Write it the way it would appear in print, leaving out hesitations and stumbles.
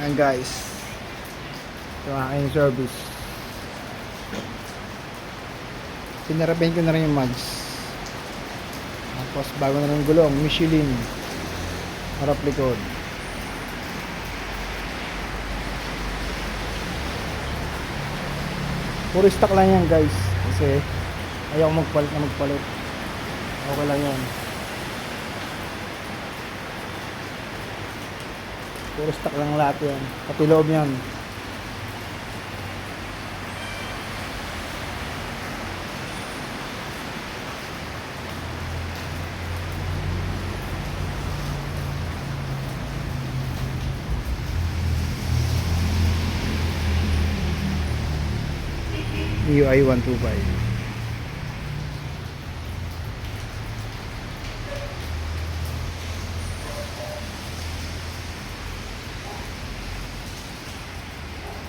Ayan guys, ito ang aking service. Pinarabahin ko na rin yung mags. Tapos bago na rin gulong, Michelin harap likod. Puro stock lang yan guys, kasi ayaw magpalit. Okay lang yan. Puro stock lang lahat yan, pati loob yan. UI 125.